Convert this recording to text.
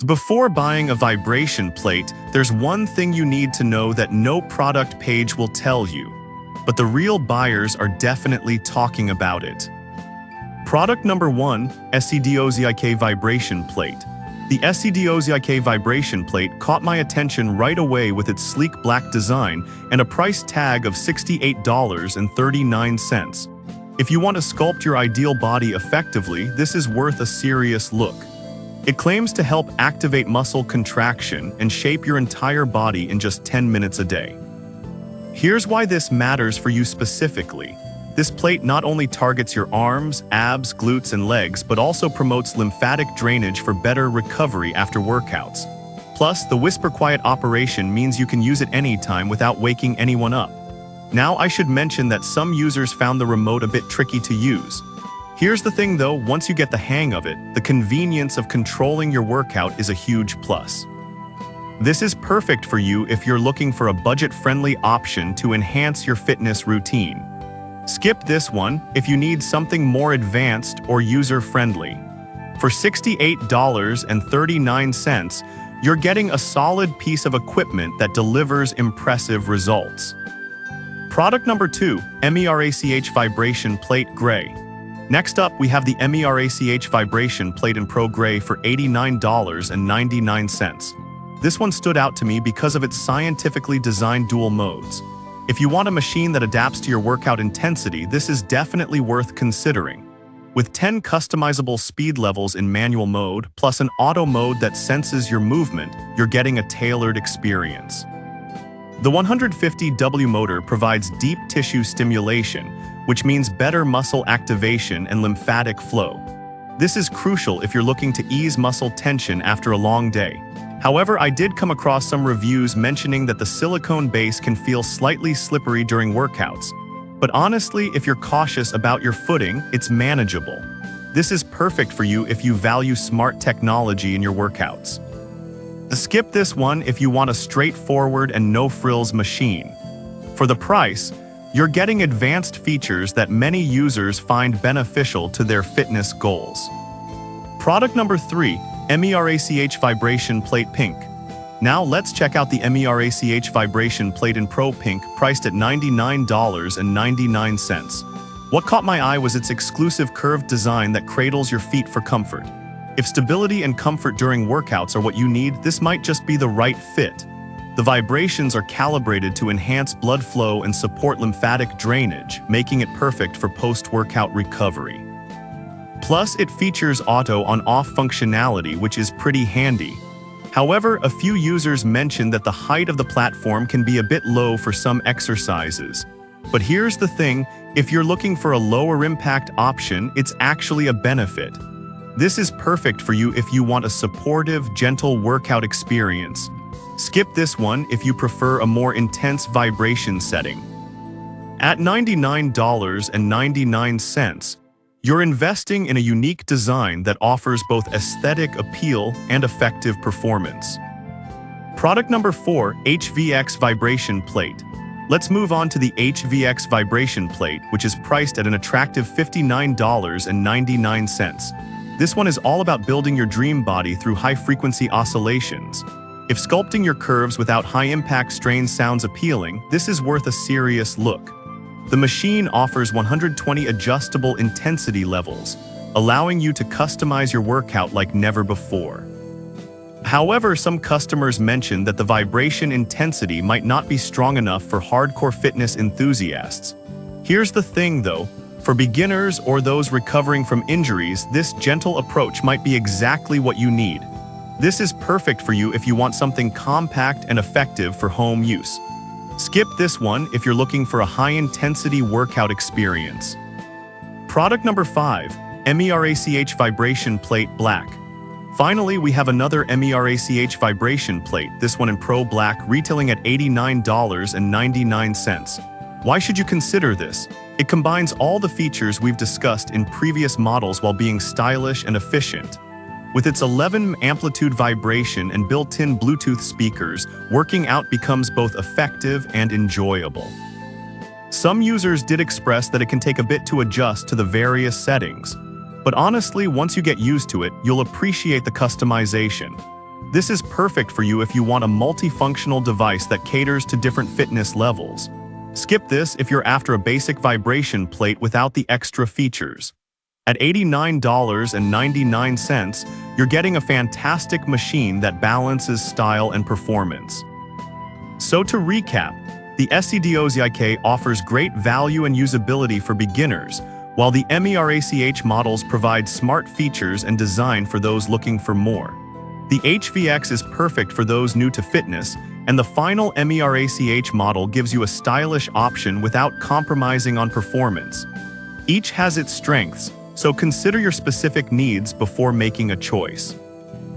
Before buying a vibration plate, there's one thing you need to know that no product page will tell you, but the real buyers are definitely talking about it. Product number 1, SCDOZIK Vibration Plate. The SCDOZIK Vibration Plate caught my attention right away with its sleek black design and a price tag of $68.39. If you want to sculpt your ideal body effectively, this is worth a serious look. It claims to help activate muscle contraction and shape your entire body in just 10 minutes a day. Here's why this matters for you specifically. This plate not only targets your arms, abs, glutes, and legs, but also promotes lymphatic drainage for better recovery after workouts. Plus, the whisper quiet operation means you can use it anytime without waking anyone up. Now, I should mention that some users found the remote a bit tricky to use. Here's the thing though, once you get the hang of it, the convenience of controlling your workout is a huge plus. This is perfect for you if you're looking for a budget-friendly option to enhance your fitness routine. Skip this one if you need something more advanced or user-friendly. For $68.39, you're getting a solid piece of equipment that delivers impressive results. Product number 2, MERACH Vibration Plate Gray. Next up, we have the MERACH Vibration Plate in Pro Gray for $89.99. This one stood out to me because of its scientifically designed dual modes. If you want a machine that adapts to your workout intensity, this is definitely worth considering. With 10 customizable speed levels in manual mode, plus an auto mode that senses your movement, you're getting a tailored experience. The 150W motor provides deep tissue stimulation, which means better muscle activation and lymphatic flow. This is crucial if you're looking to ease muscle tension after a long day. However, I did come across some reviews mentioning that the silicone base can feel slightly slippery during workouts. But honestly, if you're cautious about your footing, it's manageable. This is perfect for you if you value smart technology in your workouts. Skip this one if you want a straightforward and no-frills machine. For the price, you're getting advanced features that many users find beneficial to their fitness goals. Product number 3, MERACH Vibration Plate Pink. Now let's check out the MERACH Vibration Plate in Pro Pink, priced at $99.99. What caught my eye was its exclusive curved design that cradles your feet for comfort. If stability and comfort during workouts are what you need, this might just be the right fit. The vibrations are calibrated to enhance blood flow and support lymphatic drainage, making it perfect for post-workout recovery. Plus, it features auto on-off functionality, which is pretty handy. However, a few users mentioned that the height of the platform can be a bit low for some exercises. But here's the thing, if you're looking for a lower impact option, it's actually a benefit. This is perfect for you if you want a supportive, gentle workout experience. Skip this one if you prefer a more intense vibration setting. At $99.99, you're investing in a unique design that offers both aesthetic appeal and effective performance. Product number 4, HVX Vibration Plate. Let's move on to the HVX Vibration Plate, which is priced at an attractive $59.99. This one is all about building your dream body through high-frequency oscillations. If sculpting your curves without high-impact strain sounds appealing, this is worth a serious look. The machine offers 120 adjustable intensity levels, allowing you to customize your workout like never before. However, some customers mentioned that the vibration intensity might not be strong enough for hardcore fitness enthusiasts. Here's the thing though, for beginners or those recovering from injuries, this gentle approach might be exactly what you need. This is perfect for you if you want something compact and effective for home use. Skip this one if you're looking for a high-intensity workout experience. Product number 5, MERACH Vibration Plate Black. Finally, we have another MERACH Vibration Plate, this one in Pro Black, retailing at $89.99. Why should you consider this? It combines all the features we've discussed in previous models while being stylish and efficient. With its 11 amplitude vibration and built-in Bluetooth speakers, working out becomes both effective and enjoyable. Some users did express that it can take a bit to adjust to the various settings, but honestly, once you get used to it, you'll appreciate the customization. This is perfect for you if you want a multifunctional device that caters to different fitness levels. Skip this if you're after a basic vibration plate without the extra features. At $89.99, you're getting a fantastic machine that balances style and performance. So to recap, the SCDOZIK offers great value and usability for beginners, while the MERACH models provide smart features and design for those looking for more. The HVX is perfect for those new to fitness, and the final MERACH model gives you a stylish option without compromising on performance. Each has its strengths, so consider your specific needs before making a choice.